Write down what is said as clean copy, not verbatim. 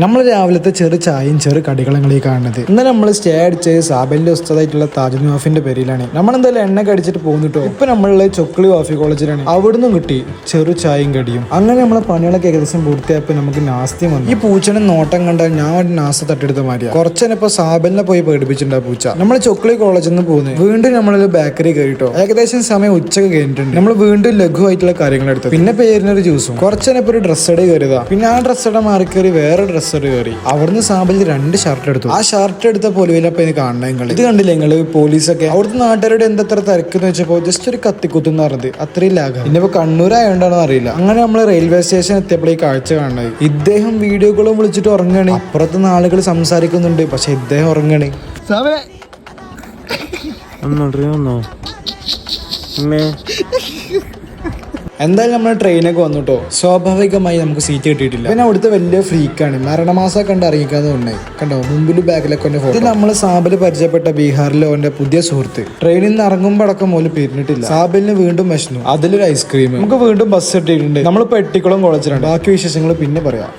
നമ്മൾ രാവിലത്തെ ചെറു ചായയും ചെറു കടികളങ്ങളീ കാണുന്നത്. ഇന്നലെ നമ്മൾ സ്റ്റേ അടിച്ച് സാബലിന്റെ ഉസ്താദായിട്ടുള്ള താജുൽ വാഫിന്റെ പേരിലാണ്. നമ്മളെന്തായാലും എണ്ണ കടിച്ചിട്ട് പോകുന്നിട്ടോ. ഇപ്പൊ നമ്മളുടെ ചൊക്ലി വാഫി കോളേജിലാണ്. അവിടുന്ന് കിട്ടി ചെറു ചായയും കടിയും. അങ്ങനെ നമ്മളെ പണികളൊക്കെ ഏകദേശം പൂർത്തിയായപ്പോ നമുക്ക് നാസ്തി വന്നു. ഈ പൂച്ചനെ നോട്ടം കണ്ടാൽ ഞാൻ ഒരു നാസ്ത തട്ടെടുത്ത മാറിയാ. കുറച്ചനെ ഇപ്പൊ സാബലിനെ പോയി പേടിപ്പിച്ചിട്ടുണ്ട് ആ പൂച്ച. നമ്മൾ ചൊക്ലി കോളേജിൽ നിന്ന് പോകുന്നത് വീണ്ടും നമ്മളൊരു ബേക്കറി കയറിട്ടോ. ഏകദേശം സമയം ഉച്ചക്ക് കഴിഞ്ഞിട്ടുണ്ട്. നമ്മൾ വീണ്ടും ലഘുവായിട്ടുള്ള കാര്യങ്ങൾ എടുത്തു. പിന്നെ പേരിനൊരു ജ്യൂസും കുറച്ചനെ ഇപ്പൊ ഒരു ഡ്രസ്സ് ഇട കയറിയതാ. പിന്നെ ആ ഡ്രസ്സ് ഇട മാറി കയറി വേറെ ഡ്രസ്സർ കയറി. അവിടുന്ന് സാമ്പലിൽ 2 ഷർട്ട് എടുത്തു. ആ ഷർട്ട് എടുത്ത പൊലുവിലപ്പോ ഇത് കാണണം. നിങ്ങൾ ഇത് കണ്ടില്ല നിങ്ങള്? പോലീസൊക്കെ അവിടുത്തെ നാട്ടുകാരുടെ എന്തത്ര തിരക്കെന്ന് വെച്ചപ്പോ ജസ്റ്റ് ഒരു കത്തിക്കുത്തുന്ന് പറഞ്ഞത് അത്രയും ലാഗം. ഇനിയിപ്പോ കണ്ണൂരായോണ്ടാണോ അറിയില്ല. അങ്ങനെ നമ്മള് റെയിൽവേ സ്റ്റേഷൻ എത്തിയപ്പോൾ ഈ കാഴ്ച കാണുന്നത്. ഇദ്ദേഹം വീഡിയോകളും വിളിച്ചിട്ട് ഉറങ്ങാണ്. അപ്പുറത്തുനിന്ന് ആളുകൾ സംസാരിക്കുന്നുണ്ട്, പക്ഷെ ഇദ്ദേഹം ഉറങ്ങാണ്. എന്തായാലും നമ്മൾ ട്രെയിനൊക്കെ വന്നിട്ടോ. സ്വാഭാവികമായി നമുക്ക് സീറ്റ് കിട്ടിയിട്ടില്ല. പിന്നെ അവിടുത്തെ വലിയ ഫ്രീക്കാണ്. മരണമാസം കണ്ട് ഇറങ്ങിക്കാന്ന് തോന്നേ. കണ്ടോ മുമ്പിൽ ബാക്കിലൊക്കെ ഇത് നമ്മൾ സാബില് പരിചയപ്പെട്ട ബീഹാറിലെ ഓന്റെ പുതിയ സുഹൃത്ത്. ട്രെയിനിൽ നിന്ന് ഇറങ്ങുമ്പോൾ അടക്കം പോലും പിരിഞ്ഞിട്ടില്ല. സാബിലിന് വീണ്ടും വിശന്നു. അതിലൊരു ഐസ്ക്രീം. നമുക്ക് വീണ്ടും ബസ് കിട്ടിയിട്ടുണ്ട്. നമ്മളിപ്പോ എട്ടിക്കുളം കോളേജിലാണ്. ബാക്കി വിശേഷങ്ങൾ പിന്നെ പറയാം.